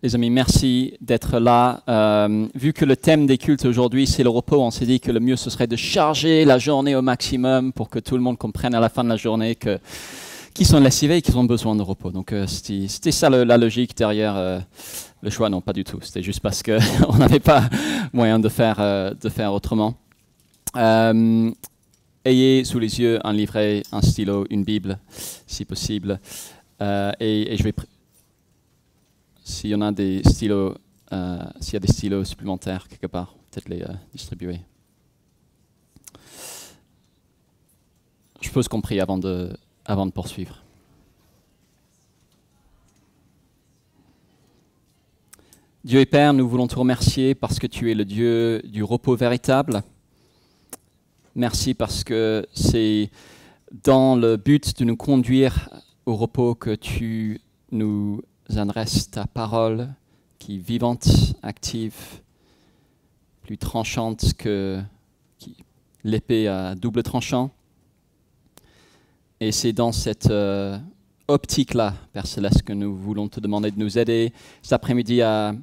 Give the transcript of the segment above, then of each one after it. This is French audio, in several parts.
Les amis, merci d'être là. Vu que le thème des cultes aujourd'hui, c'est le repos, on s'est dit que le mieux, ce serait de charger la journée au maximum pour que tout le monde comprenne à la fin de la journée qu'ils sont lessivés et qu'ils ont besoin de repos. Donc, c'était ça la logique derrière le choix. Non, pas du tout. C'était juste parce qu'on n'avait pas moyen de faire autrement. Ayez sous les yeux un livret, un stylo, une Bible, si possible. Et je vais... S'il y en a des stylos, s'il y a des stylos supplémentaires quelque part, peut-être les distribuer. Je pose compris avant de poursuivre. Dieu et Père, nous voulons te remercier parce que tu es le Dieu du repos véritable. Merci parce que c'est dans le but de nous conduire au repos que tu nous adresse ta parole qui est vivante, active, plus tranchante que l'épée à double tranchant. Et c'est dans cette optique-là, Père Céleste, que nous voulons te demander de nous aider cet après-midi à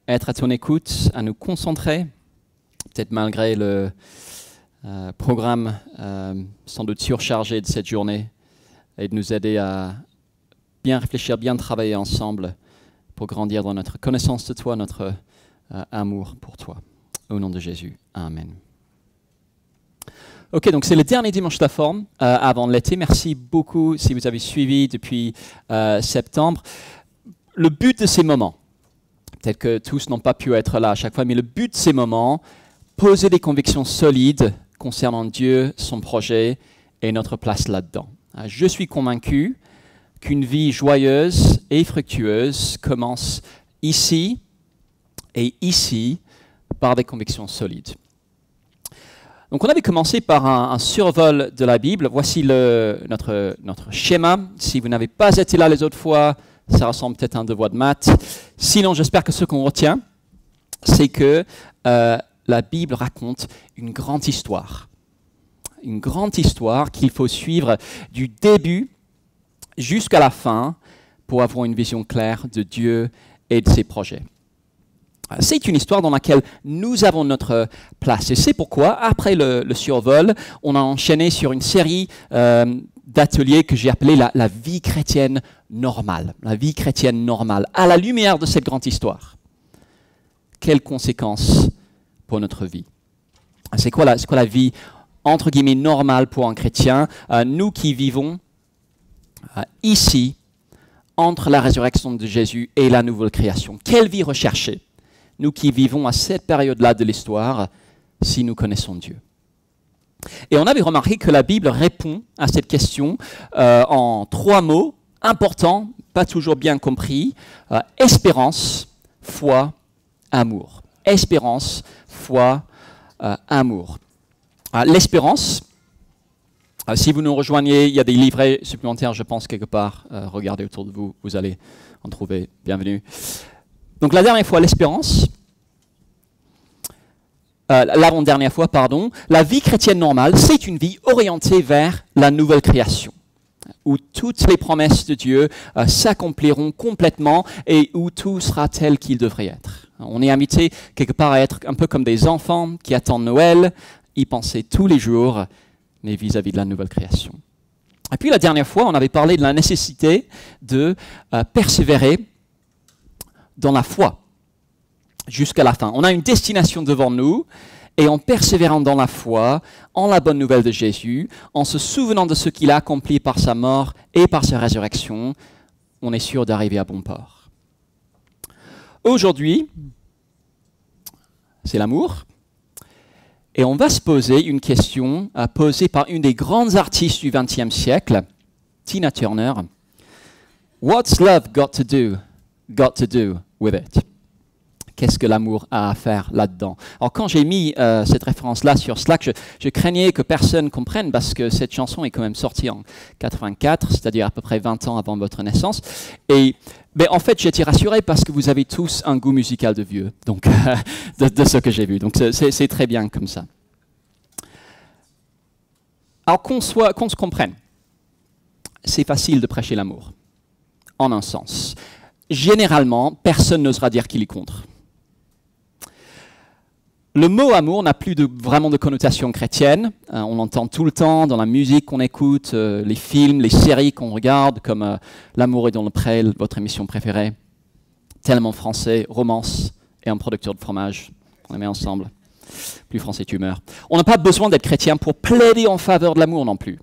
être à ton écoute, à nous concentrer, peut-être malgré le programme sans doute surchargé de cette journée, et de nous aider à bien réfléchir, bien travailler ensemble pour grandir dans notre connaissance de toi, notre amour pour toi. Au nom de Jésus. Amen. Ok, donc c'est le dernier dimanche de la forme avant l'été. Merci beaucoup si vous avez suivi depuis septembre. Le but de ces moments, peut-être que tous n'ont pas pu être là à chaque fois, mais le but de ces moments, poser des convictions solides concernant Dieu, son projet et notre place là-dedans. Je suis convaincu qu'une vie joyeuse et fructueuse commence ici et ici par des convictions solides. Donc on avait commencé par un survol de la Bible. Voici notre schéma. Si vous n'avez pas été là les autres fois, ça ressemble peut-être à un devoir de maths. Sinon, j'espère que ce qu'on retient, c'est que la Bible raconte une grande histoire. Une grande histoire qu'il faut suivre du début jusqu'à la fin pour avoir une vision claire de Dieu et de ses projets. C'est une histoire dans laquelle nous avons notre place. Et c'est pourquoi, après le survol, on a enchaîné sur une série d'ateliers que j'ai appelé la vie chrétienne normale. La vie chrétienne normale, à la lumière de cette grande histoire. Quelles conséquences pour notre vie? C'est quoi la vie, entre guillemets, normale pour un chrétien? Nous qui vivons ici, entre la résurrection de Jésus et la nouvelle création. Quelle vie rechercher, nous qui vivons à cette période-là de l'histoire, si nous connaissons Dieu? Et on avait remarqué que la Bible répond à cette question en 3 mots importants, pas toujours bien compris: espérance, foi, amour. Espérance, foi, amour. L'espérance, si vous nous rejoignez, il y a des livrets supplémentaires, je pense, quelque part. Regardez autour de vous, vous allez en trouver. Bienvenue. Donc la dernière fois, l'espérance. L'avant-dernière fois, pardon. La vie chrétienne normale, c'est une vie orientée vers la nouvelle création, où toutes les promesses de Dieu s'accompliront complètement et où tout sera tel qu'il devrait être. On est invité quelque part à être un peu comme des enfants qui attendent Noël, y penser tous les jours, mais vis-à-vis de la nouvelle création. Et puis la dernière fois, on avait parlé de la nécessité de persévérer dans la foi jusqu'à la fin. On a une destination devant nous, et en persévérant dans la foi, en la bonne nouvelle de Jésus, en se souvenant de ce qu'il a accompli par sa mort et par sa résurrection, on est sûr d'arriver à bon port. Aujourd'hui, c'est l'amour. Et on va se poser une question posée par une des grandes artistes du XXe siècle, Tina Turner. What's love got to do with it? Qu'est-ce que l'amour a à faire là-dedans? Alors quand j'ai mis cette référence-là sur Slack, je craignais que personne comprenne parce que cette chanson est quand même sortie en 84, c'est-à-dire à peu près 20 ans avant votre naissance. Et en fait, j'ai été rassuré parce que vous avez tous un goût musical de vieux, donc de ce que j'ai vu. Donc c'est très bien comme ça. Alors qu'on se comprenne, c'est facile de prêcher l'amour, en un sens. généralement, personne n'osera dire qu'il est contre. Le mot amour n'a plus vraiment de connotation chrétienne. On l'entend tout le temps dans la musique qu'on écoute, les films, les séries qu'on regarde, comme L'amour est dans le pré, votre émission préférée. Tellement français, romance et un producteur de fromage. On les met ensemble. Plus français tu meurs. On n'a pas besoin d'être chrétien pour plaider en faveur de l'amour non plus.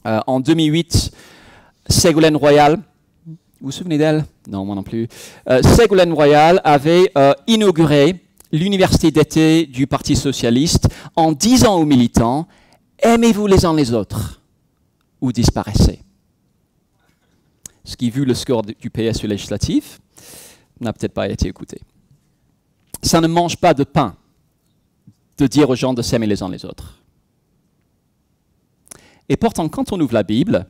En 2008, Ségolène Royal, vous vous souvenez d'elle? Non, moi non plus. Ségolène Royal avait inauguré l'université d'été du Parti socialiste en disant aux militants « Aimez-vous les uns les autres ou disparaissez ». Ce qui, vu le score du PS législatif, n'a peut-être pas été écouté. Ça ne mange pas de pain de dire aux gens de s'aimer les uns les autres. Et pourtant, quand on ouvre la Bible,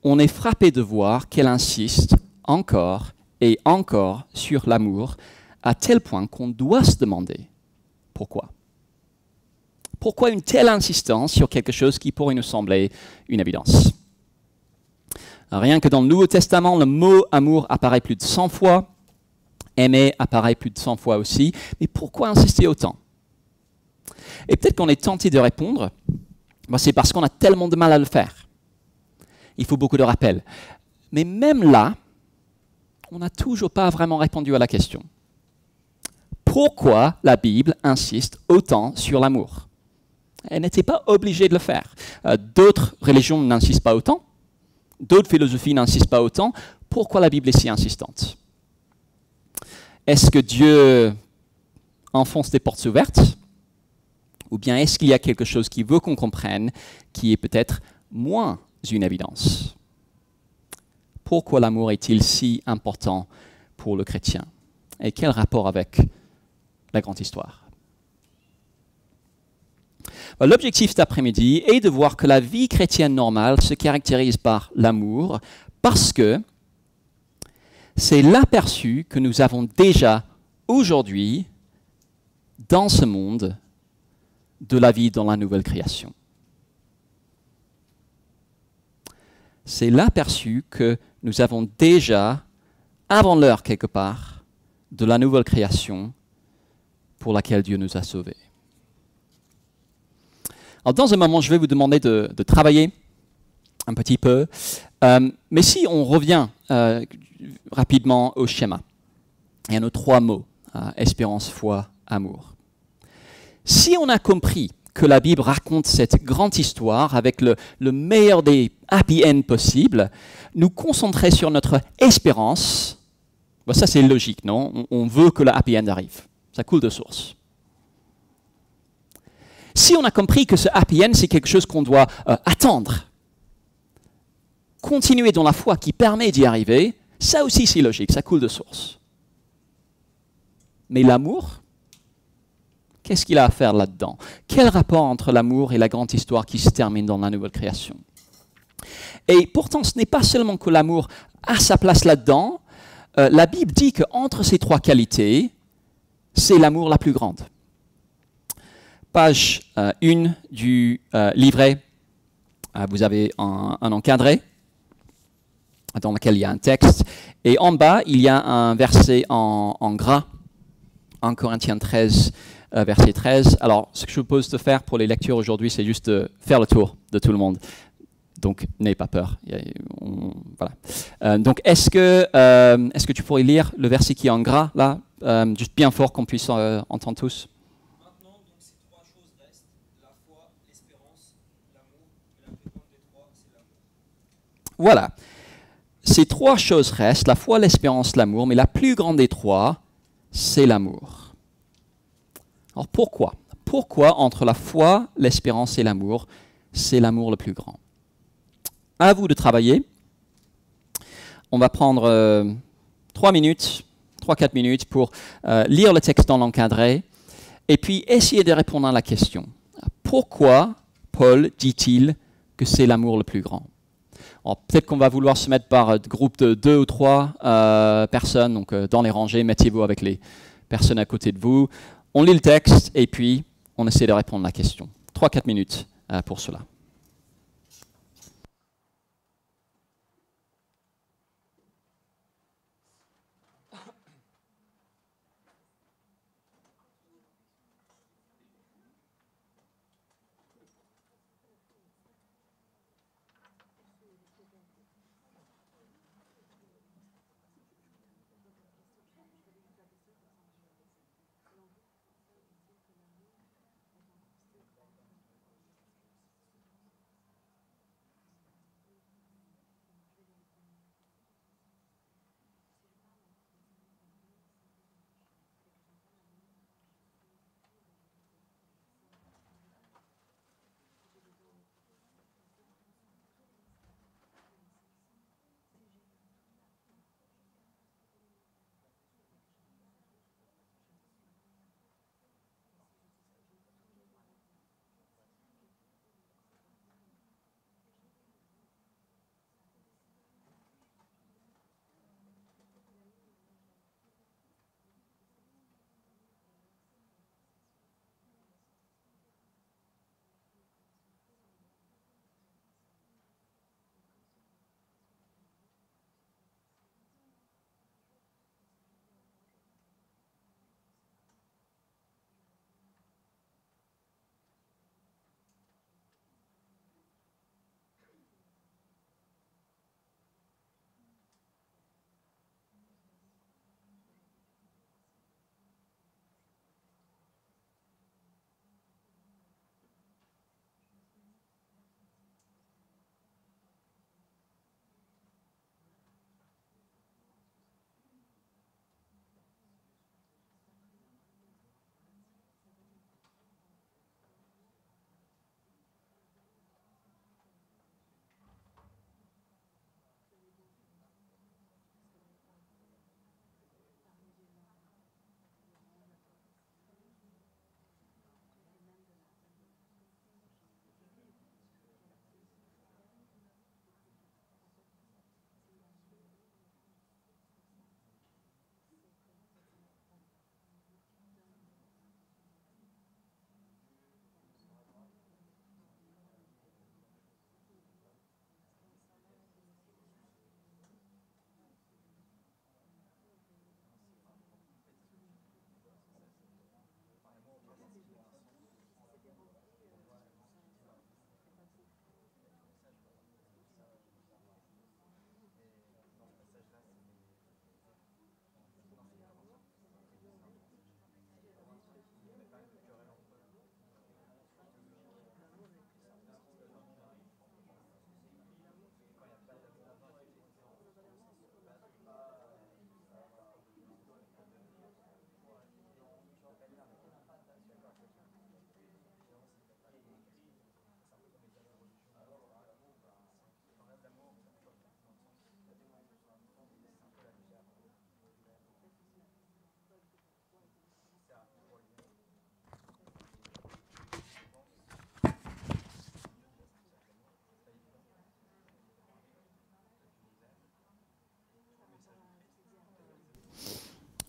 on est frappé de voir qu'elle insiste encore et encore sur l'amour, à tel point qu'on doit se demander pourquoi. Pourquoi une telle insistance sur quelque chose qui pourrait nous sembler une évidence? Rien que dans le Nouveau Testament, le mot amour apparaît plus de 100 fois, aimer apparaît plus de 100 fois aussi, mais pourquoi insister autant? Et peut-être qu'on est tenté de répondre, c'est parce qu'on a tellement de mal à le faire. Il faut beaucoup de rappels. Mais même là, on n'a toujours pas vraiment répondu à la question. Pourquoi la Bible insiste autant sur l'amour? Elle n'était pas obligée de le faire. D'autres religions n'insistent pas autant. D'autres philosophies n'insistent pas autant. Pourquoi la Bible est si insistante? Est-ce que Dieu enfonce des portes ouvertes? Ou bien est-ce qu'il y a quelque chose qu'il veut qu'on comprenne qui est peut-être moins une évidence? Pourquoi l'amour est-il si important pour le chrétien? Et quel rapport avec la grande histoire? L'objectif cet après-midi est de voir que la vie chrétienne normale se caractérise par l'amour parce que c'est l'aperçu que nous avons déjà aujourd'hui dans ce monde de la vie dans la nouvelle création. C'est l'aperçu que nous avons déjà, avant l'heure quelque part, de la nouvelle création pour laquelle Dieu nous a sauvés. Alors, dans un moment, je vais vous demander de travailler un petit peu, mais si on revient rapidement au schéma, il y a nos 3 mots, espérance, foi, amour. Si on a compris que la Bible raconte cette grande histoire avec le meilleur des happy ends possibles, nous concentrer sur notre espérance, ça c'est logique, non? On veut que le happy end arrive. Ça coule de source. Si on a compris que ce happy end, c'est quelque chose qu'on doit attendre, continuer dans la foi qui permet d'y arriver, ça aussi c'est logique, ça coule de source. Mais l'amour, qu'est-ce qu'il a à faire là-dedans? Quel rapport entre l'amour et la grande histoire qui se termine dans la nouvelle création? Et pourtant, ce n'est pas seulement que l'amour a sa place là-dedans. La Bible dit qu'entre ces 3 qualités, c'est l'amour la plus grande. Page 1 du livret, vous avez un encadré dans lequel il y a un texte. Et en bas, il y a un verset en gras, 1 Corinthiens 13, verset 13. Alors, ce que je vous propose de faire pour les lectures aujourd'hui, c'est juste de faire le tour de tout le monde. Donc, n'ayez pas peur. Voilà. Donc, est-ce que tu pourrais lire le verset qui est en gras, là, juste bien fort qu'on puisse entendre tous? Maintenant, donc, ces 3 choses restent, la foi, l'espérance, l'amour, et la plus grande des 3, c'est l'amour. Voilà. Ces 3 choses restent, la foi, l'espérance, l'amour, mais la plus grande des 3, c'est l'amour. Alors pourquoi? Pourquoi entre la foi, l'espérance et l'amour, c'est l'amour le plus grand? À vous de travailler. On va prendre 3 minutes, 3-4 minutes pour lire le texte dans l'encadré et puis essayer de répondre à la question. Pourquoi Paul dit-il que c'est l'amour le plus grand? Alors, peut-être qu'on va vouloir se mettre par groupe de 2 ou 3 personnes, donc dans les rangées, mettez-vous avec les personnes à côté de vous. On lit le texte et puis on essaie de répondre à la question. 3-4 minutes pour cela.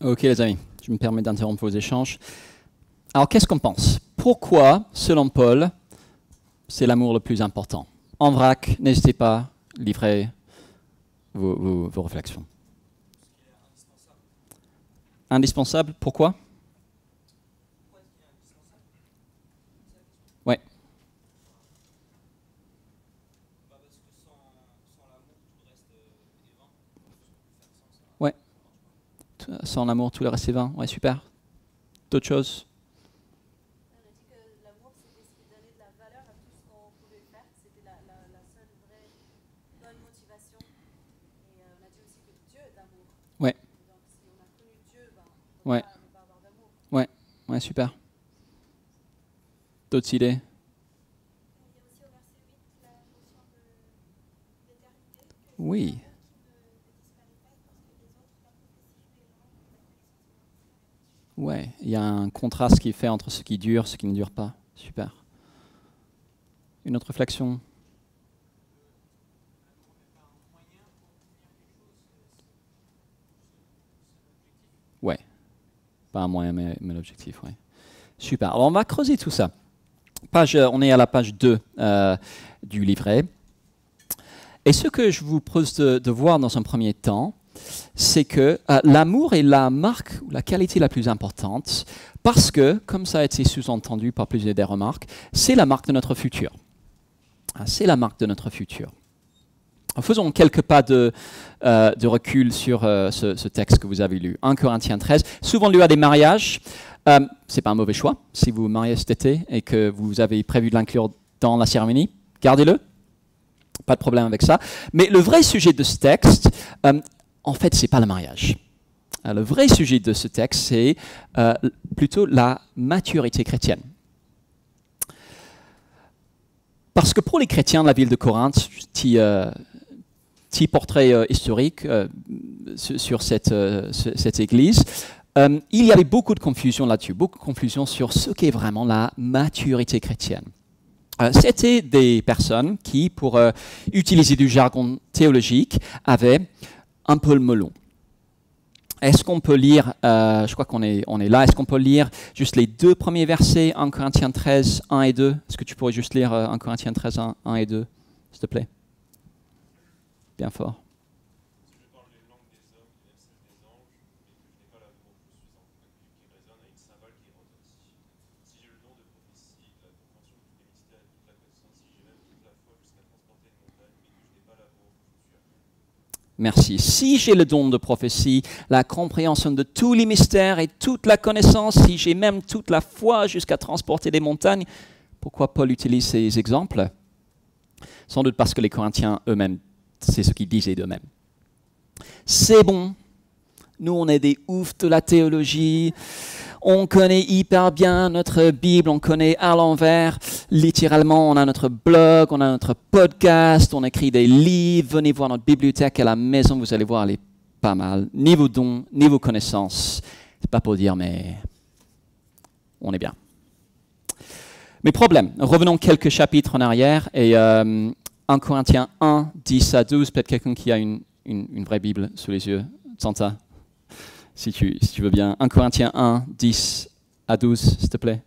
Ok les amis, je me permets d'interrompre vos échanges. Alors qu'est-ce qu'on pense? Pourquoi, selon Paul, c'est l'amour le plus important? En vrac, n'hésitez pas, livrez vos réflexions. Indispensable, pourquoi? Ouais. Parce que sans l'amour, tout le reste est vain. Ouais. Sans l'amour, tout le reste est vain. Ouais, super. D'autres choses? On a dit que l'amour, c'était ce qui donnait de la valeur à tout ce qu'on pouvait faire. C'était la seule vraie bonne motivation. Et on a dit aussi que Dieu est d'amour. Ouais. Donc si on a connu Dieu, ben, on ne Ouais. peut pas avoir d'amour. Ouais, super. D'autres idées? Il y a aussi au verset 8 la notion d'éternité, que Oui. l'amour qui ne disparaît pas parce que les autres, la prophétie, les langues, la connaissance. Ouais, il y a un contraste qui est fait entre ce qui dure et ce qui ne dure pas. Super. Une autre réflexion? Ouais. Pas un moyen, mais l'objectif, ouais. Super. Alors, on va creuser tout ça. On est à la page 2 du livret. Et ce que je vous propose de voir dans un premier temps, c'est que l'amour est la marque ou la qualité la plus importante parce que, comme ça a été sous-entendu par plusieurs des remarques, c'est la marque de notre futur. C'est la marque de notre futur. Faisons quelques pas de recul sur ce texte que vous avez lu, 1 Corinthiens 13, souvent lu à des mariages. C'est pas un mauvais choix si vous vous mariez cet été et que vous avez prévu de l'inclure dans la cérémonie. Gardez-le, pas de problème avec ça. Mais le vrai sujet de ce texte, en fait, c'est pas le mariage. Le vrai sujet de ce texte, c'est plutôt la maturité chrétienne. Parce que pour les chrétiens de la ville de Corinthe, petit portrait historique sur cette église, il y avait beaucoup de confusion là-dessus, beaucoup de confusion sur ce qu'est vraiment la maturité chrétienne. C'était des personnes qui, pour utiliser du jargon théologique, avaient un peu le melon. Est-ce qu'on peut lire, je crois qu'on est là, est-ce qu'on peut lire juste les deux premiers versets, 1 Corinthiens 13, 1 et 2? Est-ce que tu pourrais juste lire 1 Corinthiens 13, 1 et 2, s'il te plaît? Bien fort. Si je parle les langues des hommes et celles des anges, mais que je n'ai pas l'amour, je suis un convaincu qui résonne à une cymbale qui retentit. Si j'ai le don de prophétie, de la compréhension de tous les mystères et de toute la connaissance, si j'ai même toute la foi jusqu'à transporter une montagne, mais que je n'ai pas l'amour, je suis rien. Merci. Si j'ai le don de prophétie, la compréhension de tous les mystères et toute la connaissance, si j'ai même toute la foi jusqu'à transporter des montagnes, pourquoi Paul utilise ces exemples? Sans doute parce que les Corinthiens eux-mêmes, c'est ce qu'ils disaient d'eux-mêmes. C'est bon, nous on est des oufs de la théologie, on connaît hyper bien notre Bible, on connaît à l'envers, littéralement on a notre blog, on a notre podcast, on écrit des livres, venez voir notre bibliothèque à la maison, vous allez voir, elle est pas mal. Niveau don, niveau connaissance, c'est pas pour dire mais on est bien. Mais problème, revenons quelques chapitres en arrière et 1 Corinthiens 1, 10 à 12, peut-être quelqu'un qui a une vraie Bible sous les yeux, Santa, si tu veux bien. 1 Corinthiens 1, 10 à 12, s'il te plaît.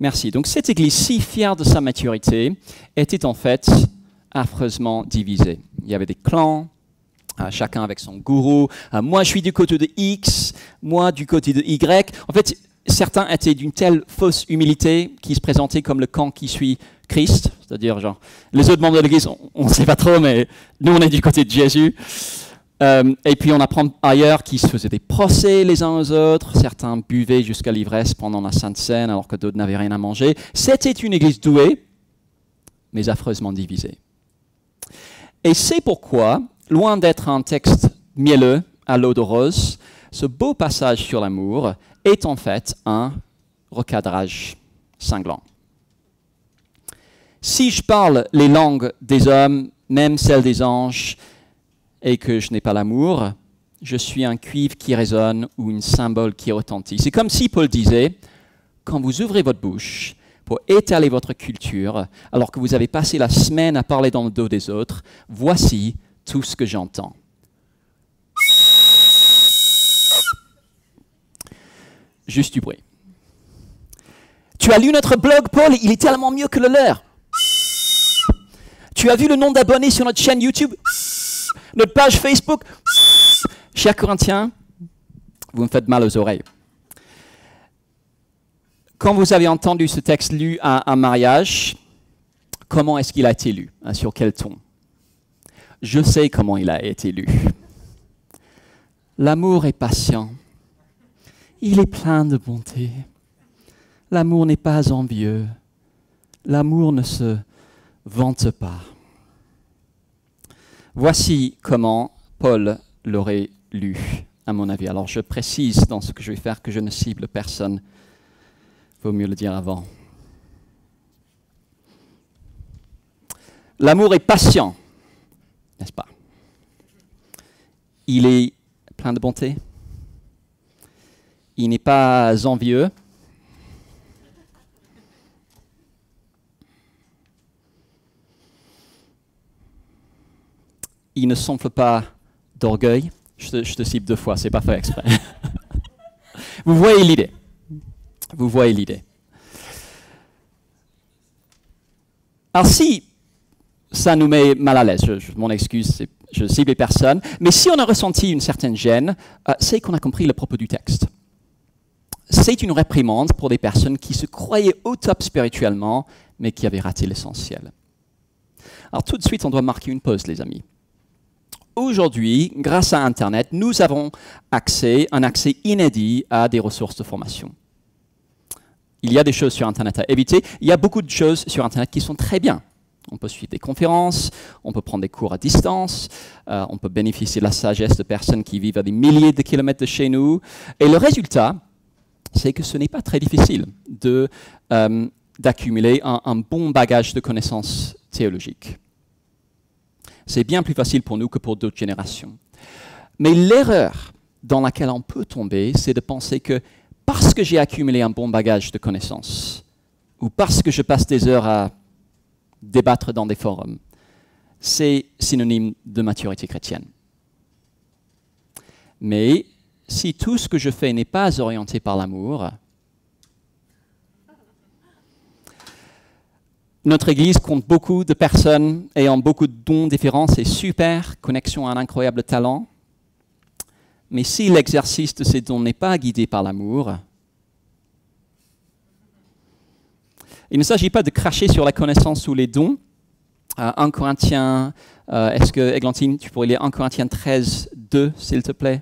Merci. Donc cette église, si fière de sa maturité, était en fait affreusement divisée. Il y avait des clans, chacun avec son gourou. Moi, je suis du côté de X, moi du côté de Y. En fait, certains étaient d'une telle fausse humilité qu'ils se présentaient comme le camp qui suit Christ. C'est-à-dire, genre, les autres membres de l'église, on ne sait pas trop, mais nous, on est du côté de Jésus. Et puis on apprend ailleurs qu'ils se faisaient des procès les uns aux autres. Certains buvaient jusqu'à l'ivresse pendant la Sainte Seine alors que d'autres n'avaient rien à manger. C'était une église douée, mais affreusement divisée. Et c'est pourquoi loin d'être un texte mielleux à l'eau de rose, ce beau passage sur l'amour est en fait un recadrage cinglant. Si je parle les langues des hommes, même celles des anges, et que je n'ai pas l'amour, je suis un cuivre qui résonne ou un symbole qui retentit. C'est comme si Paul disait, quand vous ouvrez votre bouche pour étaler votre culture, alors que vous avez passé la semaine à parler dans le dos des autres, voici tout ce que j'entends. Juste du bruit. Tu as lu notre blog, Paul, il est tellement mieux que le leur. Tu as vu le nombre d'abonnés sur notre chaîne YouTube, notre page Facebook. Chers Corinthiens, vous me faites mal aux oreilles. Quand vous avez entendu ce texte lu à un mariage, comment est-ce qu'il a été lu? Sur quel ton? Je sais comment il a été lu. L'amour est patient. Il est plein de bonté. L'amour n'est pas envieux. L'amour ne se vante pas. Voici comment Paul l'aurait lu, à mon avis. Alors je précise dans ce que je vais faire que je ne cible personne. Il vaut mieux le dire avant. L'amour est patient, n'est-ce pas? Il est plein de bonté. Il n'est pas envieux. Il ne s'enfle pas d'orgueil. Je te cible 2 fois, c'est pas fait exprès. Vous voyez l'idée. Vous voyez l'idée. Alors si ça nous met mal à l'aise, je m'en excuse, je cible les personnes, mais si on a ressenti une certaine gêne, c'est qu'on a compris le propos du texte. C'est une réprimande pour des personnes qui se croyaient au top spirituellement, mais qui avaient raté l'essentiel. Alors tout de suite, on doit marquer une pause, les amis. Aujourd'hui, grâce à Internet, nous avons un accès inédit à des ressources de formation. Il y a des choses sur Internet à éviter. Il y a beaucoup de choses sur Internet qui sont très bien. On peut suivre des conférences, on peut prendre des cours à distance, on peut bénéficier de la sagesse de personnes qui vivent à des milliers de kilomètres de chez nous. Et le résultat, c'est que ce n'est pas très difficile d'accumuler un bon bagage de connaissances théologiques. C'est bien plus facile pour nous que pour d'autres générations. Mais l'erreur dans laquelle on peut tomber, c'est de penser que parce que j'ai accumulé un bon bagage de connaissances, ou parce que je passe des heures à débattre dans des forums, c'est synonyme de maturité chrétienne. Mais si tout ce que je fais n'est pas orienté par l'amour, notre Église compte beaucoup de personnes ayant beaucoup de dons différents, c'est super, connexion à un incroyable talent. Mais si l'exercice de ces dons n'est pas guidé par l'amour, il ne s'agit pas de cracher sur la connaissance ou les dons. 1 Corinthiens, est-ce que, Églantine, tu pourrais lire 1 Corinthiens 13, 2, s'il te plaît?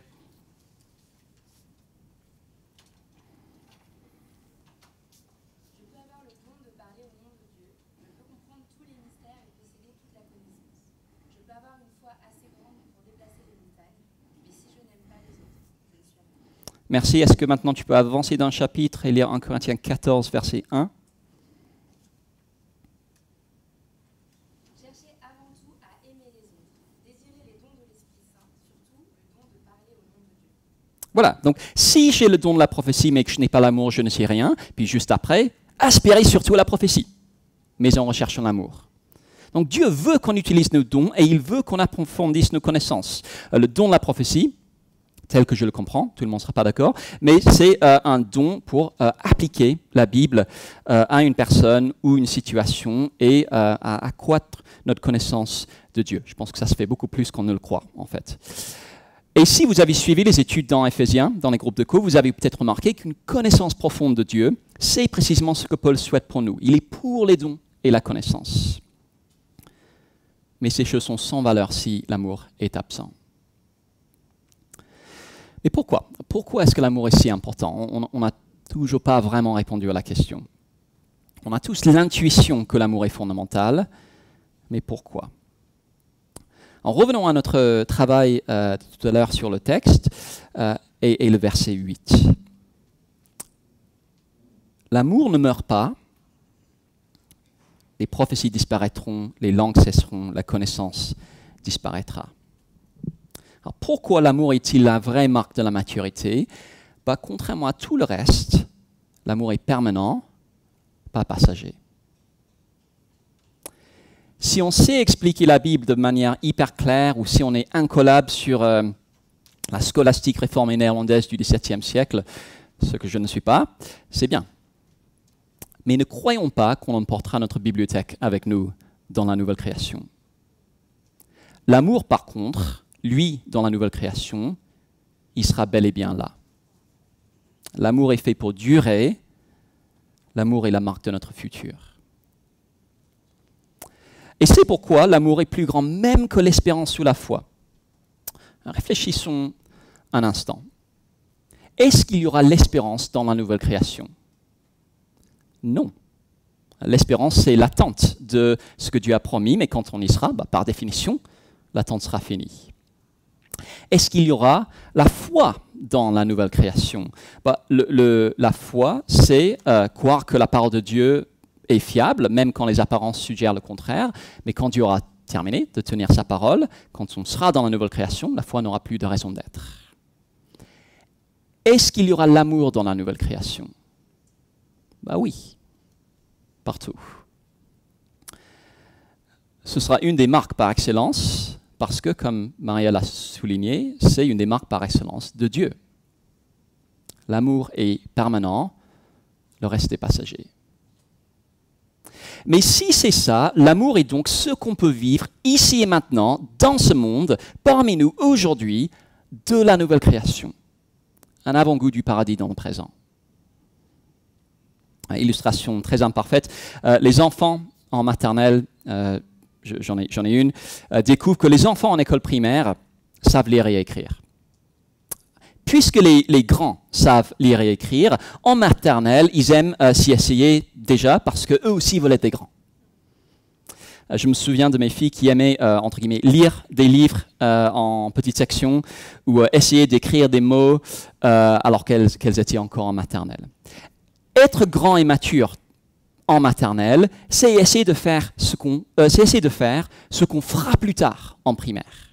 Je peux avoir le don de parler au nom de Dieu. Je peux comprendre tous les mystères et posséder toute la connaissance. Je peux avoir une foi assez grande pour déplacer les montagnes. Mais si je n'aime pas les autres, je ne suis rien. Merci. Est-ce que maintenant tu peux avancer d'un chapitre et lire 1 Corinthiens 14, verset 1? Cherchez avant tout à aimer les autres. Désirez les dons de l'Esprit Saint, surtout le don de parler au nom de Dieu. Voilà, donc si j'ai le don de la prophétie mais que je n'ai pas l'amour, je ne sais rien. Puis juste après, aspirez surtout à la prophétie, mais en recherchant l'amour. Donc Dieu veut qu'on utilise nos dons et il veut qu'on approfondisse nos connaissances. Le don de la prophétie, tel que je le comprends, tout le monde ne sera pas d'accord, mais c'est un don pour appliquer la Bible à une personne ou une situation et à accroître notre connaissance de Dieu. Je pense que ça se fait beaucoup plus qu'on ne le croit, en fait. Et si vous avez suivi les études dans Éphésiens, dans les groupes de co, vous avez peut-être remarqué qu'une connaissance profonde de Dieu, c'est précisément ce que Paul souhaite pour nous. Il est pour les dons et la connaissance. Mais ces choses sont sans valeur si l'amour est absent. Mais pourquoi? Pourquoi est-ce que l'amour est si important? On n'a toujours pas vraiment répondu à la question. On a tous l'intuition que l'amour est fondamental, mais pourquoi? En revenant à notre travail tout à l'heure sur le texte et le verset 8. L'amour ne meurt pas, les prophéties disparaîtront, les langues cesseront, la connaissance disparaîtra. Alors pourquoi l'amour est-il la vraie marque de la maturité? Contrairement à tout le reste, l'amour est permanent, pas passager. Si on sait expliquer la Bible de manière hyper claire, ou si on est incollable sur la scolastique réformée néerlandaise du XVIIe siècle, ce que je ne suis pas, c'est bien. Mais ne croyons pas qu'on emportera notre bibliothèque avec nous dans la nouvelle création. L'amour, par contre, lui, dans la nouvelle création, il sera bel et bien là. L'amour est fait pour durer. L'amour est la marque de notre futur. Et c'est pourquoi l'amour est plus grand même que l'espérance ou la foi. Réfléchissons un instant. Est-ce qu'il y aura l'espérance dans la nouvelle création? Non. L'espérance, c'est l'attente de ce que Dieu a promis, mais quand on y sera, par définition, l'attente sera finie. Est-ce qu'il y aura la foi dans la nouvelle création? La foi, c'est croire que la parole de Dieu est fiable, même quand les apparences suggèrent le contraire, mais quand Dieu aura terminé de tenir sa parole, quand on sera dans la nouvelle création, la foi n'aura plus de raison d'être. Est-ce qu'il y aura l'amour dans la nouvelle création? Oui, partout. Ce sera une des marques par excellence, parce que, comme Maria l'a souligné, c'est une des marques par excellence de Dieu. L'amour est permanent, le reste est passager. Mais si c'est ça, l'amour est donc ce qu'on peut vivre ici et maintenant, dans ce monde, parmi nous aujourd'hui, de la nouvelle création. Un avant-goût du paradis dans le présent. Illustration très imparfaite. Les enfants en maternelle, j'en ai une, découvrent que les enfants en école primaire savent lire et écrire. Puisque les grands savent lire et écrire, en maternelle, ils aiment s'y essayer déjà parce qu'eux aussi veulent être des grands. Je me souviens de mes filles qui aimaient, entre guillemets, lire des livres en petites sections ou essayer d'écrire des mots alors qu'elles étaient encore en maternelle. Être grand et mature en maternelle, c'est essayer de faire ce qu'on fera plus tard en primaire.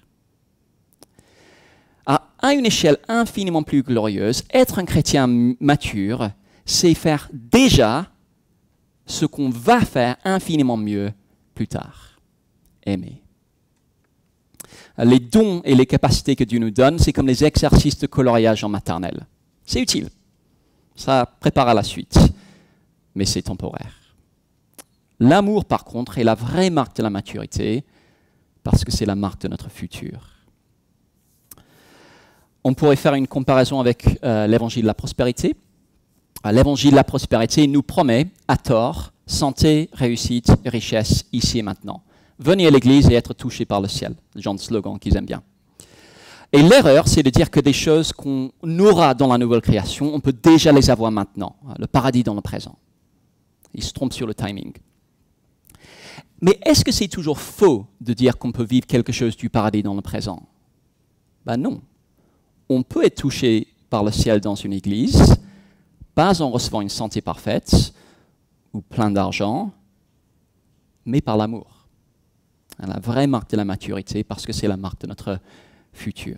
À une échelle infiniment plus glorieuse, être un chrétien mature, c'est faire déjà ce qu'on va faire infiniment mieux plus tard. Aimer. Les dons et les capacités que Dieu nous donne, c'est comme les exercices de coloriage en maternelle. C'est utile. Ça prépare à la suite. Mais c'est temporaire. L'amour, par contre, est la vraie marque de la maturité parce que c'est la marque de notre futur. On pourrait faire une comparaison avec l'évangile de la prospérité. L'évangile de la prospérité nous promet, à tort, santé, réussite, richesse, ici et maintenant. Venez à l'église et être touché par le ciel, le genre de slogan qu'ils aiment bien. Et l'erreur, c'est de dire que des choses qu'on aura dans la nouvelle création, on peut déjà les avoir maintenant, le paradis dans le présent. Ils se trompent sur le timing. Mais est-ce que c'est toujours faux de dire qu'on peut vivre quelque chose du paradis dans le présent? Non. On peut être touché par le ciel dans une église, pas en recevant une santé parfaite ou plein d'argent, mais par l'amour. La vraie marque de la maturité, parce que c'est la marque de notre futur.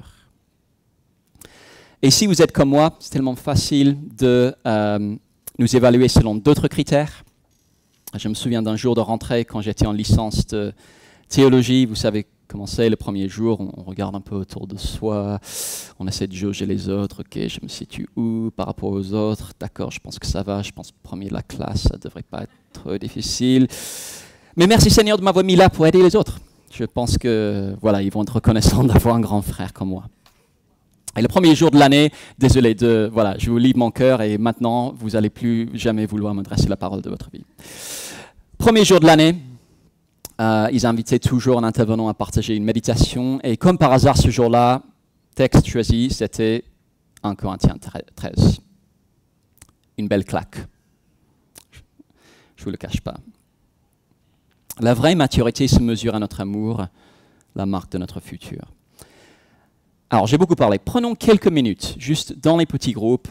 Et si vous êtes comme moi, c'est tellement facile de nous évaluer selon d'autres critères. Je me souviens d'un jour de rentrée quand j'étais en licence de théologie. Vous savez comment c'est, le premier jour, on regarde un peu autour de soi, on essaie de jauger les autres. Ok, je me situe où par rapport aux autres? D'accord, je pense que ça va, je pense premier de la classe, ça ne devrait pas être trop difficile. Mais merci Seigneur de m'avoir mis là pour aider les autres. Je pense que voilà, ils vont être reconnaissants d'avoir un grand frère comme moi. Et le premier jour de l'année, désolé, je vous livre mon cœur et maintenant, vous n'allez plus jamais vouloir m'adresser la parole de votre vie. Premier jour de l'année, ils invitaient toujours un intervenant à partager une méditation. Et comme par hasard, ce jour-là, texte choisi, c'était 1 Corinthiens 13. Une belle claque. Je ne vous le cache pas. La vraie maturité se mesure à notre amour. la marque de notre futur. Alors, j'ai beaucoup parlé. Prenons quelques minutes, juste dans les petits groupes,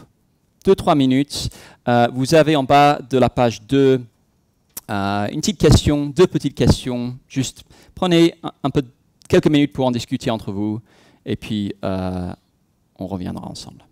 2-3 minutes. Vous avez en bas de la page 2 une petite question, 2 petites questions. Juste prenez quelques minutes pour en discuter entre vous, et puis on reviendra ensemble.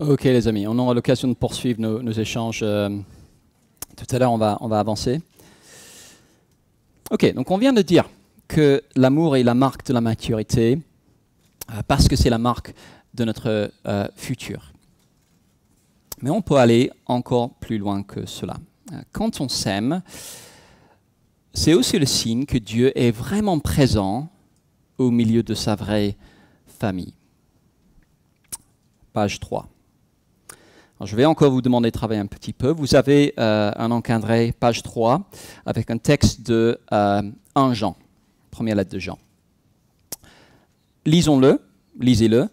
Ok les amis, on aura l'occasion de poursuivre nos échanges tout à l'heure, on va avancer. Ok, donc on vient de dire que l'amour est la marque de la maturité parce que c'est la marque de notre futur. Mais on peut aller encore plus loin que cela. Quand on s'aime, c'est aussi le signe que Dieu est vraiment présent au milieu de sa vraie famille. Page 3. Alors, je vais encore vous demander de travailler un petit peu. Vous avez un encadré, page 3, avec un texte de 1 Jean, première lettre de Jean. Lisons-le, lisez-le,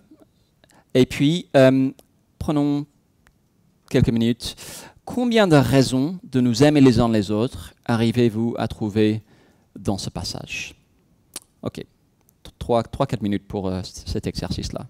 et puis prenons quelques minutes. Combien de raisons de nous aimer les uns les autres arrivez-vous à trouver dans ce passage? Ok, 3-4 minutes pour cet exercice-là.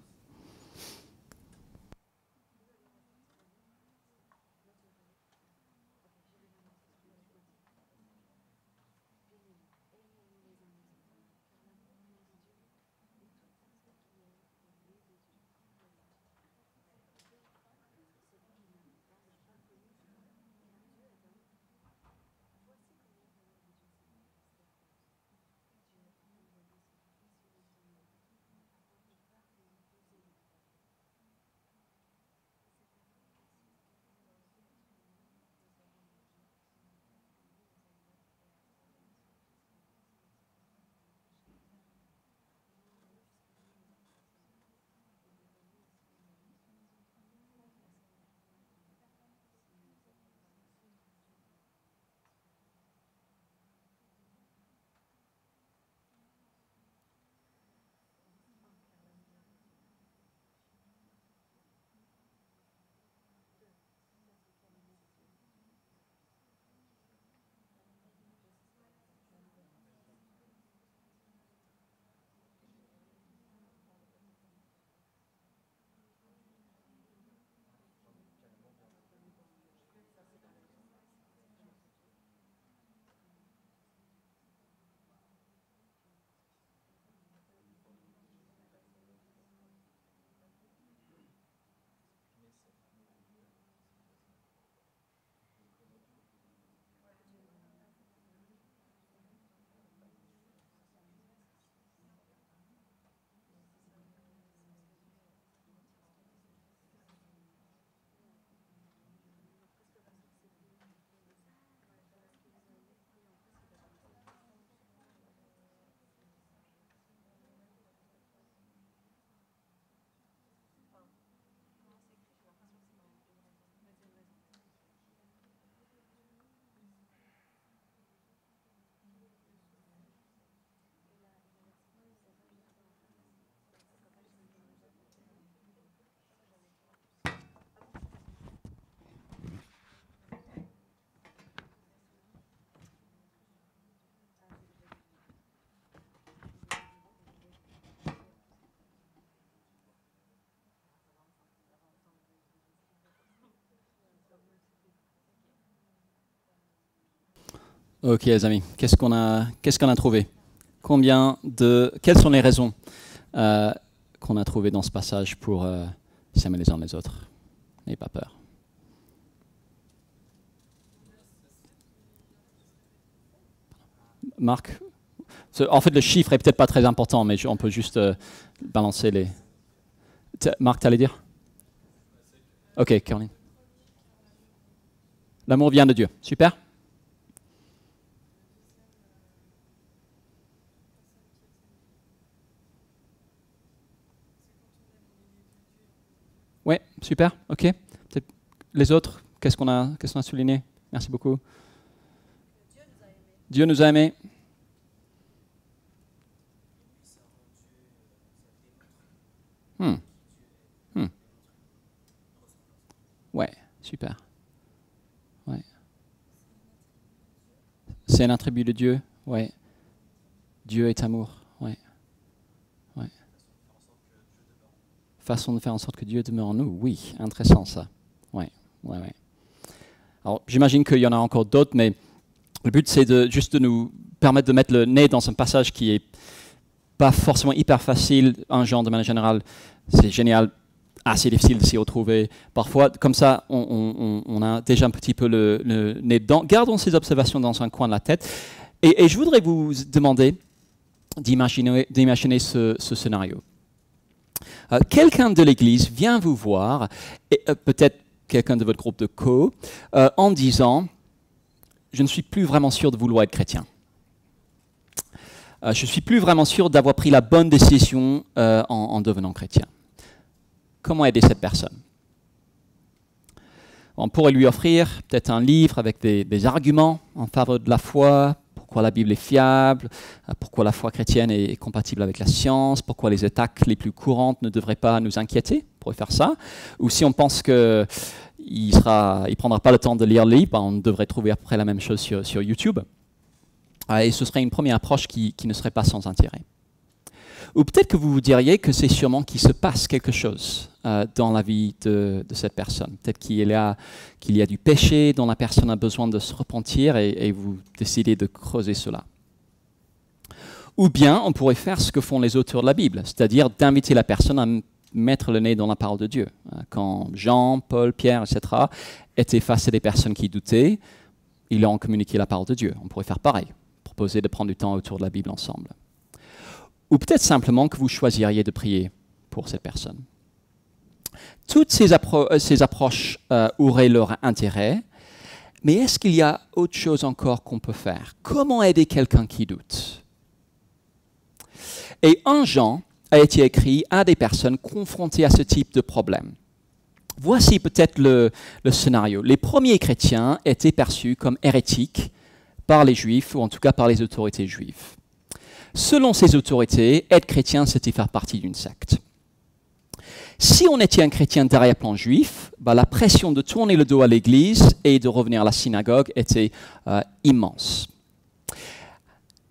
Ok les amis, qu'est-ce qu'on a trouvé? Quelles sont les raisons qu'on a trouvées dans ce passage pour s'aimer les uns les autres? N'ayez pas peur. Marc? En fait, le chiffre est peut-être pas très important, mais on peut juste balancer les... Marc, tu allais dire? Ok, Caroline. L'amour vient de Dieu. Super. Oui, super, ok. Les autres, qu'est-ce qu'on a souligné? Merci beaucoup. Dieu nous a aimés. Ouais, super. Ouais. C'est un attribut de Dieu. Ouais. Dieu est amour. Ouais. Ouais. Façon de faire en sorte que Dieu demeure en nous. Oui, intéressant ça. Ouais. Ouais, ouais. Alors, j'imagine qu'il y en a encore d'autres, mais le but, c'est juste de nous permettre de mettre le nez dans un passage qui est pas forcément hyper facile. Un genre, de manière générale, c'est génial, assez difficile de s'y retrouver. Parfois, comme ça, on a déjà un petit peu le nez dedans. Gardons ces observations dans un coin de la tête. Et je voudrais vous demander d'imaginer ce scénario. Quelqu'un de l'Église vient vous voir, peut-être quelqu'un de votre groupe de co, en disant je ne suis plus vraiment sûr de vouloir être chrétien. Je ne suis plus vraiment sûr d'avoir pris la bonne décision en devenant chrétien. Comment aider cette personne? On pourrait lui offrir peut-être un livre avec des arguments en faveur de la foi, pourquoi la Bible est fiable, pourquoi la foi chrétienne est compatible avec la science, pourquoi les attaques les plus courantes ne devraient pas nous inquiéter. On pourrait faire ça. Ou si on pense qu'il ne prendra pas le temps de lire le livre, on devrait trouver après la même chose sur YouTube. Et ce serait une première approche qui ne serait pas sans intérêt. Ou peut-être que vous vous diriez que c'est sûrement qu'il se passe quelque chose dans la vie de cette personne. Peut-être qu'il y a du péché dont la personne a besoin de se repentir et vous décidez de creuser cela. Ou bien on pourrait faire ce que font les auteurs de la Bible, c'est-à-dire d'inviter la personne à mettre le nez dans la parole de Dieu. Quand Jean, Paul, Pierre, etc. étaient face à des personnes qui doutaient, ils leur ont communiqué la parole de Dieu. On pourrait faire pareil, proposer de prendre du temps autour de la Bible ensemble. Ou peut-être simplement que vous choisiriez de prier pour cette personne. Toutes ces approches auraient leur intérêt, mais est-ce qu'il y a autre chose encore qu'on peut faire? Comment aider quelqu'un qui doute? Et 1 Jean a été écrit à des personnes confrontées à ce type de problème. Voici peut-être le scénario. Les premiers chrétiens étaient perçus comme hérétiques par les Juifs, ou en tout cas par les autorités juives. Selon ces autorités, être chrétien, c'était faire partie d'une secte. Si on était un chrétien d'arrière-plan juif, la pression de tourner le dos à l'église et de revenir à la synagogue était immense.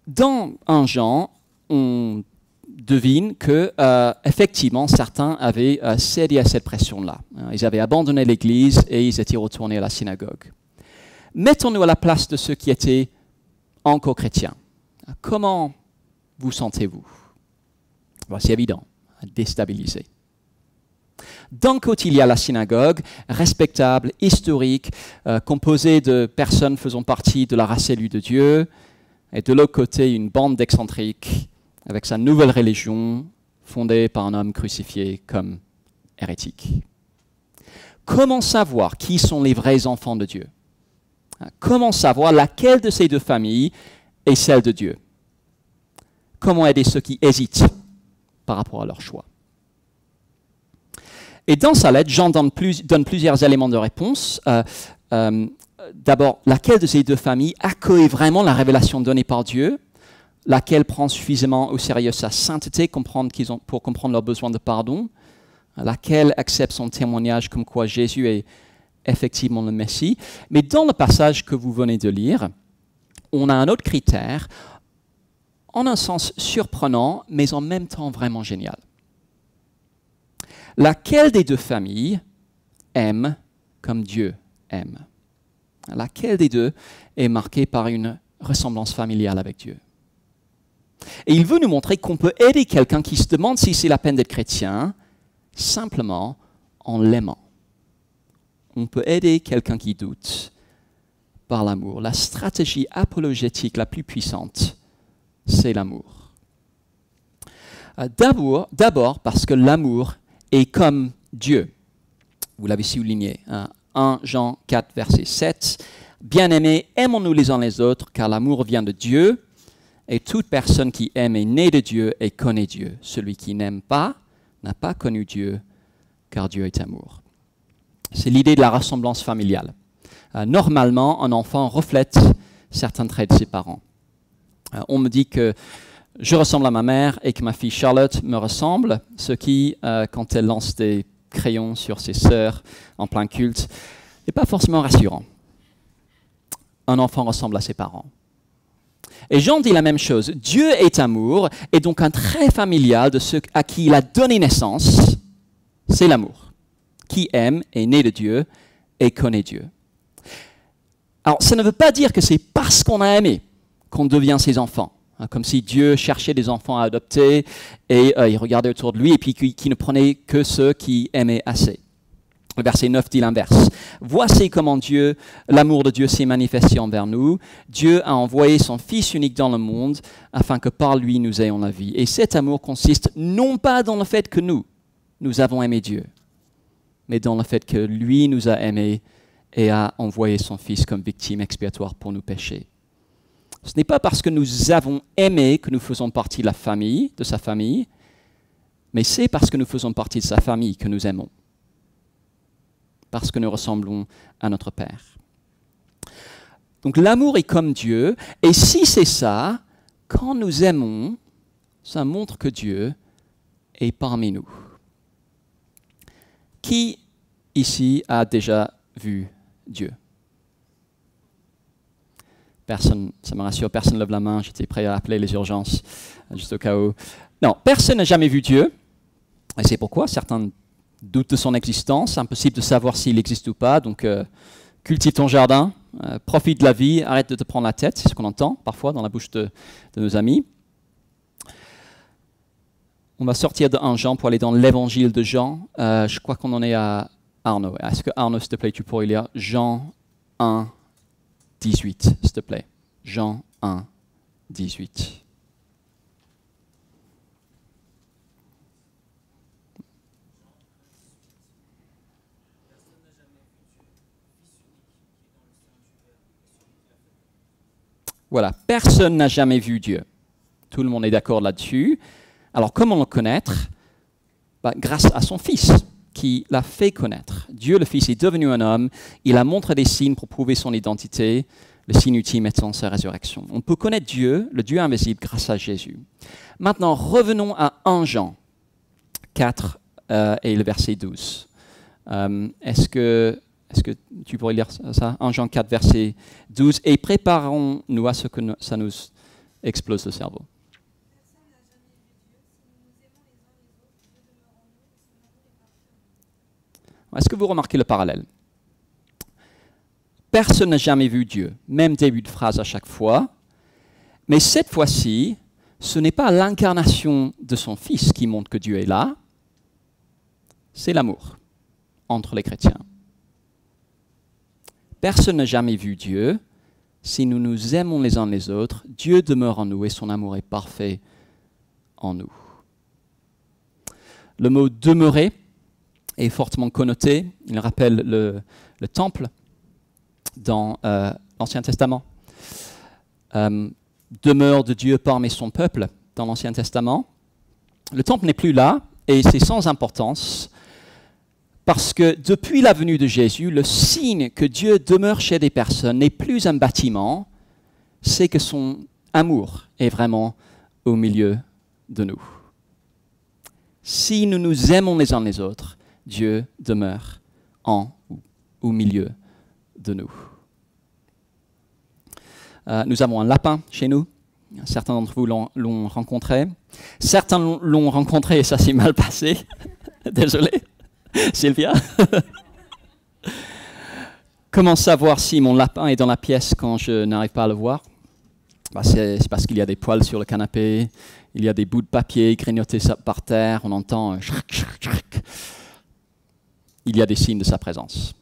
Dans 1 Jean, on devine que, effectivement, certains avaient cédé à cette pression-là. Ils avaient abandonné l'église et ils étaient retournés à la synagogue. Mettons-nous à la place de ceux qui étaient encore chrétiens. Comment vous sentez-vous? C'est évident, déstabilisé. D'un côté, il y a la synagogue, respectable, historique, composée de personnes faisant partie de la race élue de Dieu, et de l'autre côté, une bande d'excentriques avec sa nouvelle religion fondée par un homme crucifié comme hérétique. Comment savoir qui sont les vrais enfants de Dieu? Comment savoir laquelle de ces deux familles est celle de Dieu? Comment aider ceux qui hésitent par rapport à leur choix? Et dans sa lettre, Jean donne plusieurs éléments de réponse. D'abord, laquelle de ces deux familles accueille vraiment la révélation donnée par Dieu? Laquelle prend suffisamment au sérieux sa sainteté pour comprendre leur besoin de pardon? Laquelle accepte son témoignage comme quoi Jésus est effectivement le Messie? Mais dans le passage que vous venez de lire, on a un autre critère, en un sens surprenant, mais en même temps vraiment génial. Laquelle des deux familles aime comme Dieu aime? Laquelle des deux est marquée par une ressemblance familiale avec Dieu? Et il veut nous montrer qu'on peut aider quelqu'un qui se demande si c'est la peine d'être chrétien, simplement en l'aimant. On peut aider quelqu'un qui doute par l'amour. La stratégie apologétique la plus puissante, c'est l'amour. D'abord parce que l'amour est comme Dieu. Vous l'avez souligné. 1 Jean 4, verset 7. Bien-aimés, aimons-nous les uns les autres, car l'amour vient de Dieu, et toute personne qui aime est née de Dieu et connaît Dieu. Celui qui n'aime pas n'a pas connu Dieu, car Dieu est amour. C'est l'idée de la ressemblance familiale. Normalement, un enfant reflète certains traits de ses parents. On me dit que je ressemble à ma mère et que ma fille Charlotte me ressemble, ce qui, quand elle lance des crayons sur ses sœurs en plein culte, n'est pas forcément rassurant. Un enfant ressemble à ses parents. Et Jean dit la même chose. Dieu est amour, et donc un trait familial de ceux à qui il a donné naissance, c'est l'amour. Qui aime est né de Dieu et connaît Dieu. Alors, ça ne veut pas dire que c'est parce qu'on a aimé qu'on devient ses enfants. Comme si Dieu cherchait des enfants à adopter et il regardait autour de lui et puis qui ne prenait que ceux qui aimaient assez. Le verset 9 dit l'inverse. Voici comment l'amour de Dieu s'est manifesté envers nous. Dieu a envoyé son Fils unique dans le monde afin que par lui nous ayons la vie. Et cet amour consiste non pas dans le fait que nous avons aimé Dieu, mais dans le fait que lui nous a aimés et a envoyé son Fils comme victime expiatoire pour nos péchés. Ce n'est pas parce que nous avons aimé que nous faisons partie de sa famille, mais c'est parce que nous faisons partie de sa famille que nous aimons, parce que nous ressemblons à notre Père. Donc l'amour est comme Dieu, et si c'est ça, quand nous aimons, ça montre que Dieu est parmi nous. Qui ici a déjà vu Dieu? Personne, ça me rassure, personne ne lève la main, j'étais prêt à appeler les urgences, juste au cas où. Non, personne n'a jamais vu Dieu, et c'est pourquoi certains doutent de son existence, c'est impossible de savoir s'il existe ou pas, donc cultive ton jardin, profite de la vie, arrête de te prendre la tête, c'est ce qu'on entend parfois dans la bouche de nos amis. On va sortir de 1 Jean pour aller dans l'évangile de Jean. Je crois qu'on en est à Arnaud. Est-ce que Arnaud, s'il te plaît, tu pourrais lire Jean 1, 18, s'il te plaît. Jean 1, 18. Voilà, personne n'a jamais vu Dieu. Tout le monde est d'accord là-dessus. Alors, comment le connaître? Grâce à son Fils, qui l'a fait connaître. Dieu, le Fils, est devenu un homme. Il a montré des signes pour prouver son identité, le signe ultime étant sa résurrection. On peut connaître Dieu, le Dieu invisible, grâce à Jésus. Maintenant, revenons à 1 Jean 4 et le verset 12. Est-ce que tu pourrais lire ça? 1 Jean 4, verset 12. Et préparons-nous à ce que ça nous explose le cerveau. Est-ce que vous remarquez le parallèle? Personne n'a jamais vu Dieu, même début de phrase à chaque fois, mais cette fois-ci, ce n'est pas l'incarnation de son Fils qui montre que Dieu est là, c'est l'amour entre les chrétiens. Personne n'a jamais vu Dieu. Si nous nous aimons les uns les autres, Dieu demeure en nous et son amour est parfait en nous. Le mot « demeurer » est fortement connoté. Il rappelle le temple dans l'Ancien Testament. Demeure de Dieu parmi son peuple dans l'Ancien Testament. Le temple n'est plus là et c'est sans importance parce que depuis la venue de Jésus, le signe que Dieu demeure chez des personnes n'est plus un bâtiment, c'est que son amour est vraiment au milieu de nous. Si nous nous aimons les uns les autres, Dieu demeure au milieu de nous. Nous avons un lapin chez nous. Certains d'entre vous l'ont rencontré. Certains l'ont rencontré et ça s'est mal passé. Désolé. Sylvia. Comment savoir si mon lapin est dans la pièce quand je n'arrive pas à le voir? C'est parce qu'il y a des poils sur le canapé, il y a des bouts de papier grignotés par terre, on entend il y a des signes de sa présence.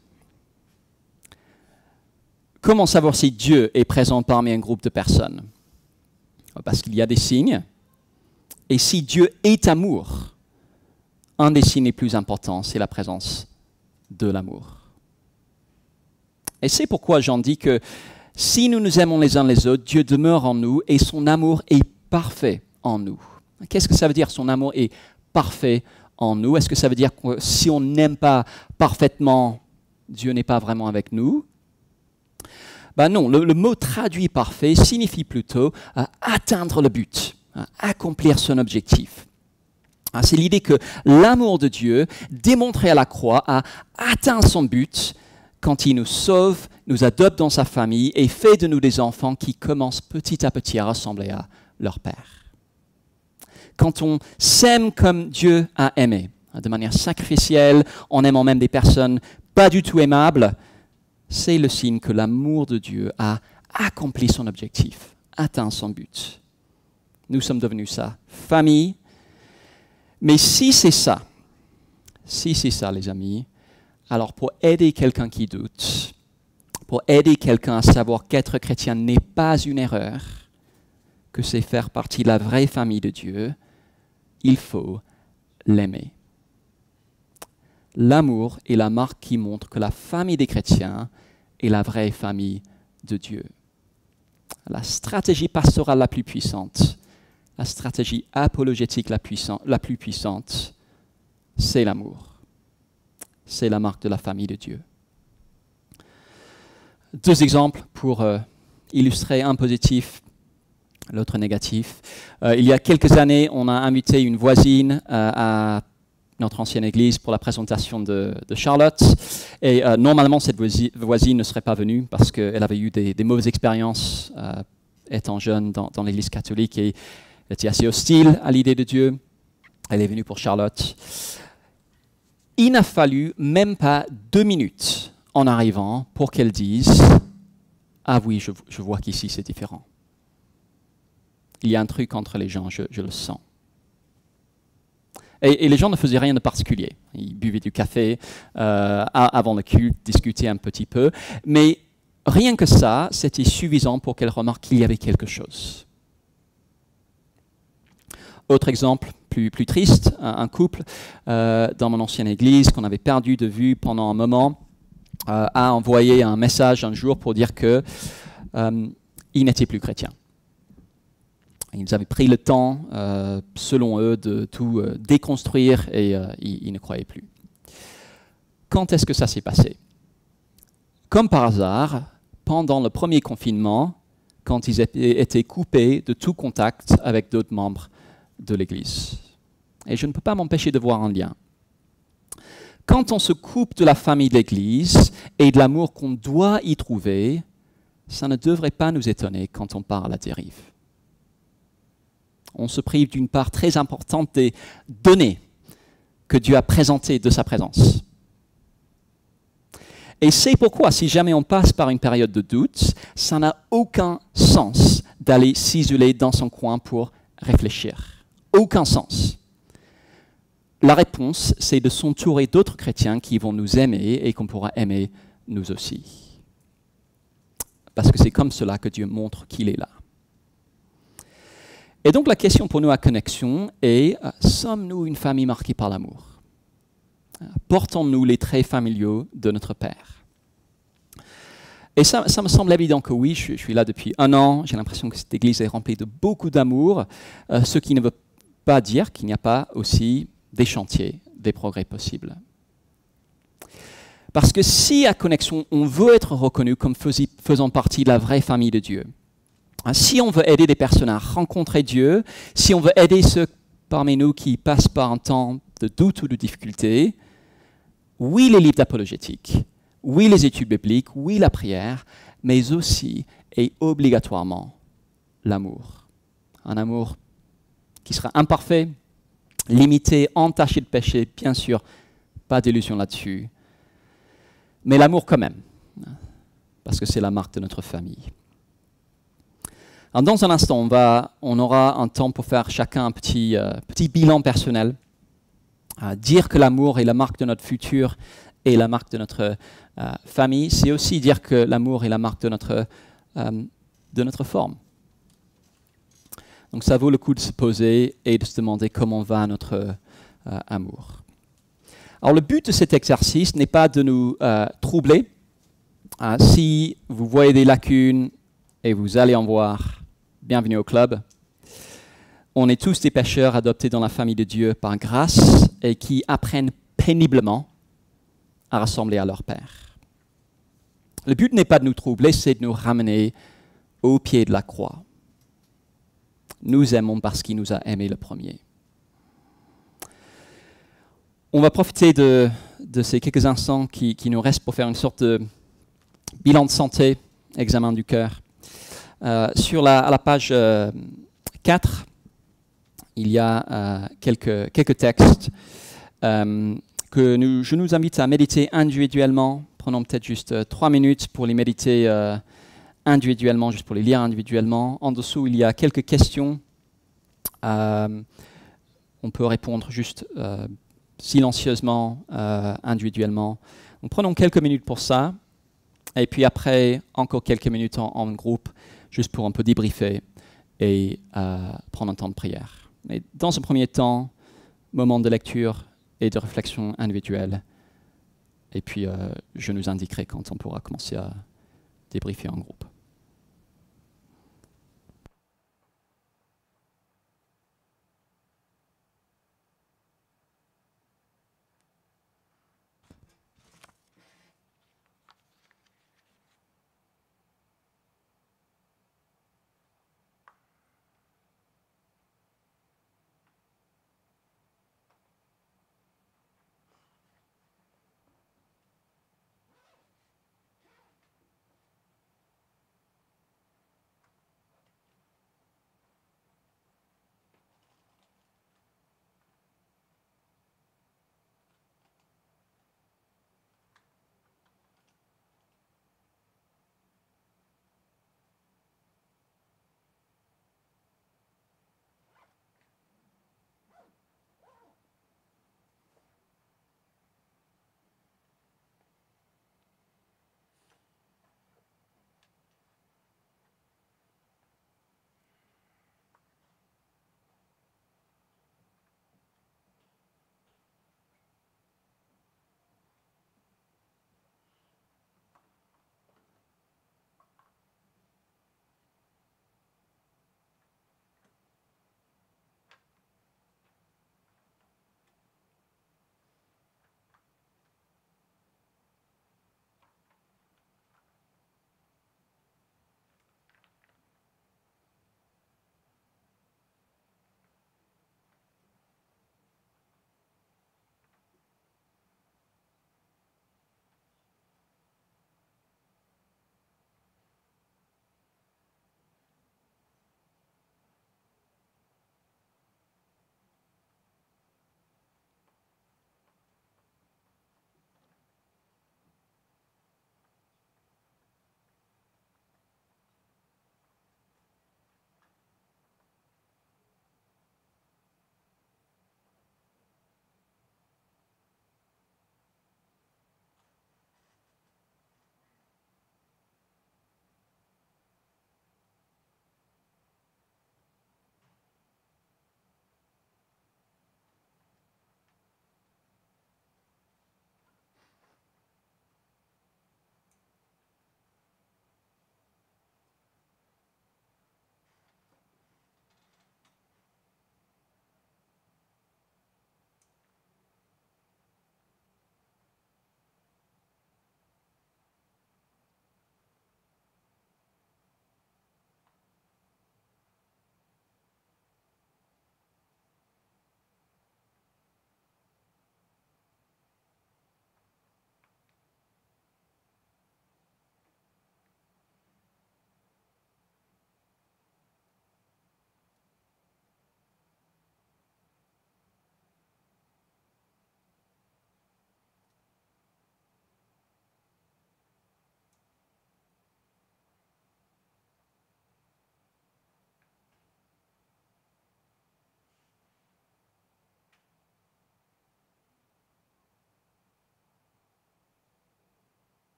Comment savoir si Dieu est présent parmi un groupe de personnes? Parce qu'il y a des signes. Et si Dieu est amour, un des signes les plus importants, c'est la présence de l'amour. Et c'est pourquoi Jean dit que si nous nous aimons les uns les autres, Dieu demeure en nous et son amour est parfait en nous. Qu'est-ce que ça veut dire, son amour est parfait en nous? Est-ce que ça veut dire que si on n'aime pas parfaitement, Dieu n'est pas vraiment avec nous? Non, le mot traduit parfait signifie plutôt atteindre le but, accomplir son objectif. C'est l'idée que l'amour de Dieu, démontré à la croix, a atteint son but quand il nous sauve, nous adopte dans sa famille et fait de nous des enfants qui commencent petit à petit à ressembler à leur Père. Quand on s'aime comme Dieu a aimé, de manière sacrificielle, en aimant même des personnes pas du tout aimables, c'est le signe que l'amour de Dieu a accompli son objectif, atteint son but. Nous sommes devenus sa famille. Mais si c'est ça, les amis, alors pour aider quelqu'un qui doute, pour aider quelqu'un à savoir qu'être chrétien n'est pas une erreur, que c'est faire partie de la vraie famille de Dieu, il faut l'aimer. L'amour est la marque qui montre que la famille des chrétiens est la vraie famille de Dieu. La stratégie pastorale la plus puissante, la stratégie apologétique la plus puissante, c'est l'amour. C'est la marque de la famille de Dieu. 2 exemples pour illustrer un positif, l'autre négatif. Il y a quelques années, on a invité une voisine à notre ancienne église pour la présentation de Charlotte. Et normalement, cette voisine ne serait pas venue parce qu'elle avait eu des mauvaises expériences étant jeune dans l'église catholique et elle était assez hostile à l'idée de Dieu. Elle est venue pour Charlotte. Il n'a fallu même pas 2 minutes en arrivant pour qu'elle dise « Ah oui, je vois qu'ici c'est différent. Il y a un truc entre les gens, je le sens. » Et les gens ne faisaient rien de particulier. Ils buvaient du café avant le culte, discutaient un petit peu. Mais rien que ça, c'était suffisant pour qu'elle remarque qu'il y avait quelque chose. Autre exemple, plus triste, un couple dans mon ancienne église qu'on avait perdu de vue pendant un moment a envoyé un message un jour pour dire qu'il n'était plus chrétien. Ils avaient pris le temps, selon eux, de tout déconstruire et ils ne croyaient plus. Quand est-ce que ça s'est passé? Comme par hasard, pendant le premier confinement, quand ils étaient coupés de tout contact avec d'autres membres de l'Église. Et je ne peux pas m'empêcher de voir un lien. Quand on se coupe de la famille de l'Église et de l'amour qu'on doit y trouver, ça ne devrait pas nous étonner quand on part à la dérive. On se prive d'une part très importante des données que Dieu a présentées de sa présence. Et c'est pourquoi, si jamais on passe par une période de doute, ça n'a aucun sens d'aller s'isoler dans son coin pour réfléchir. Aucun sens. La réponse, c'est de s'entourer d'autres chrétiens qui vont nous aimer et qu'on pourra aimer nous aussi. Parce que c'est comme cela que Dieu montre qu'il est là. Et donc la question pour nous à Connexion est, sommes-nous une famille marquée par l'amour? Portons-nous les traits familiaux de notre Père? Et ça me semble évident que oui, je suis là depuis 1 an, j'ai l'impression que cette église est remplie de beaucoup d'amour, ce qui ne veut pas dire qu'il n'y a pas aussi des chantiers, des progrès possibles. Parce que si à Connexion, on veut être reconnu comme faisant partie de la vraie famille de Dieu, si on veut aider des personnes à rencontrer Dieu, si on veut aider ceux parmi nous qui passent par un temps de doute ou de difficulté, oui les livres d'apologétique, oui les études bibliques, oui la prière, mais aussi et obligatoirement l'amour. Un amour qui sera imparfait, limité, entaché de péché, bien sûr, pas d'illusion là-dessus, mais l'amour quand même, parce que c'est la marque de notre famille. Alors dans un instant, on aura un temps pour faire chacun un petit bilan personnel, dire que l'amour est la marque de notre futur et la marque de notre famille, c'est aussi dire que l'amour est la marque de notre forme. Donc ça vaut le coup de se poser et de se demander comment va notre amour. Alors le but de cet exercice n'est pas de nous troubler. Si vous voyez des lacunes et vous allez en voir, bienvenue au club. On est tous des pécheurs adoptés dans la famille de Dieu par grâce et qui apprennent péniblement à ressembler à leur Père. Le but n'est pas de nous troubler, c'est de nous ramener au pied de la croix. Nous aimons parce qu'il nous a aimés le premier. On va profiter de ces quelques instants qui nous restent pour faire une sorte de bilan de santé, examen du cœur. À la page 4, il y a quelques textes que je nous invite à méditer individuellement. Prenons peut-être juste 3 minutes pour les méditer individuellement, juste pour les lire individuellement. En dessous, il y a quelques questions. On peut répondre juste silencieusement, individuellement. Donc, prenons quelques minutes pour ça. Et puis après, encore quelques minutes en groupe, juste pour un peu débriefer et prendre un temps de prière. Mais dans ce premier temps, moment de lecture et de réflexion individuelle et puis je nous indiquerai quand on pourra commencer à débriefer en groupe.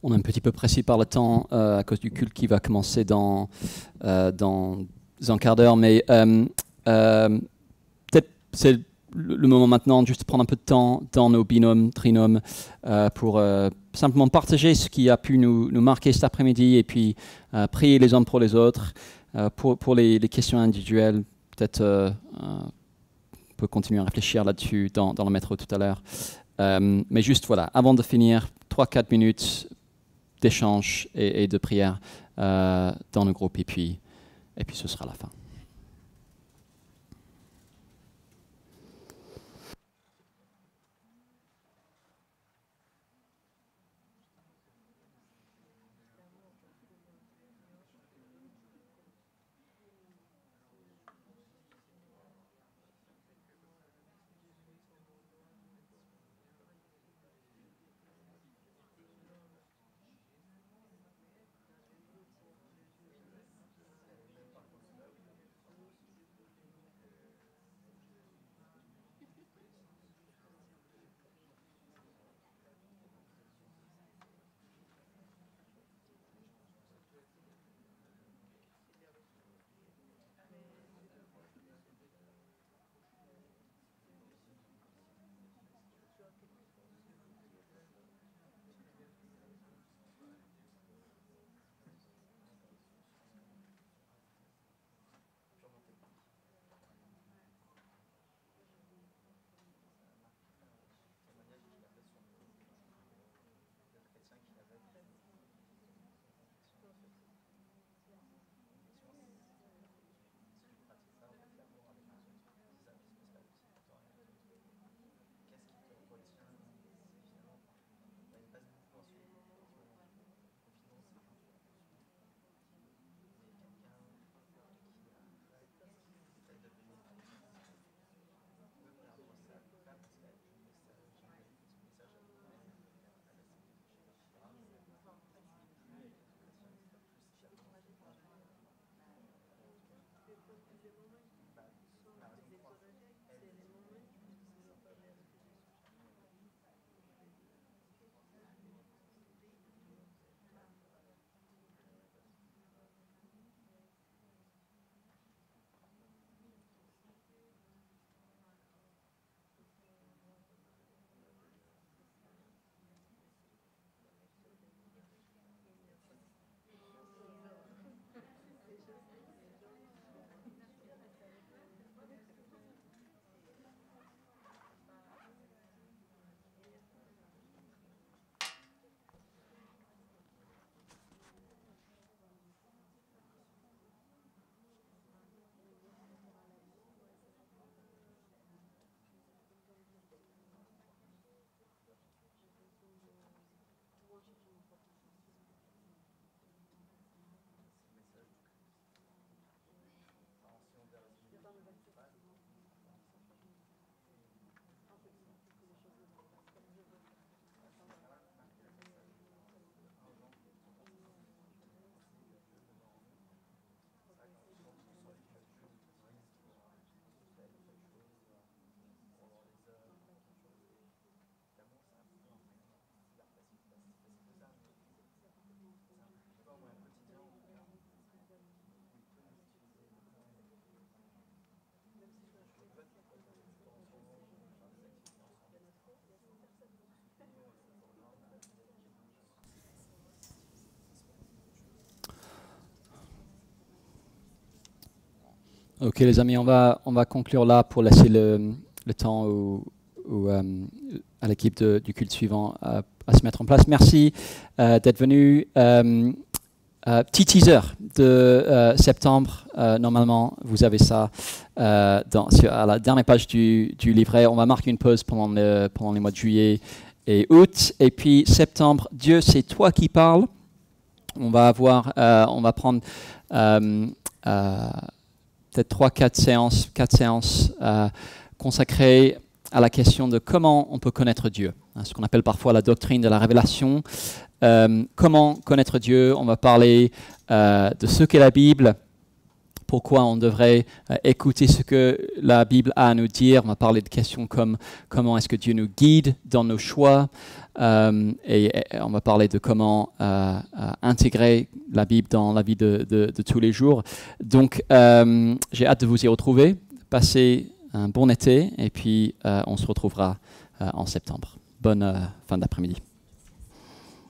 On est un petit peu pressé par le temps à cause du culte qui va commencer dans un quart d'heure, mais peut-être c'est le moment maintenant juste de prendre un peu de temps dans nos binômes, trinômes, pour simplement partager ce qui a pu nous marquer cet après-midi et puis prier les uns pour les autres. Pour les questions individuelles, peut-être on peut continuer à réfléchir là-dessus dans le métro tout à l'heure. Mais juste voilà, avant de finir, 3-4 minutes d'échange et de prière dans le groupe et puis ce sera la fin. Ok les amis, on va conclure là pour laisser le temps à l'équipe du culte suivant à se mettre en place. Merci d'être venu. Petit teaser de septembre. Normalement, vous avez ça à la dernière page du livret. On va marquer une pause pendant les mois de juillet et août. Et puis septembre, Dieu, c'est toi qui parles. On va prendre peut-être 4 séances consacrées à la question de comment on peut connaître Dieu, ce qu'on appelle parfois la doctrine de la révélation. Comment connaître Dieu? On va parler de ce qu'est la Bible, pourquoi on devrait écouter ce que la Bible a à nous dire. On va parler de questions comme comment est-ce que Dieu nous guide dans nos choix, et on va parler de comment intégrer la Bible dans la vie de tous les jours. Donc, j'ai hâte de vous y retrouver. Passez un bon été et puis on se retrouvera en septembre. Bonne fin d'après-midi.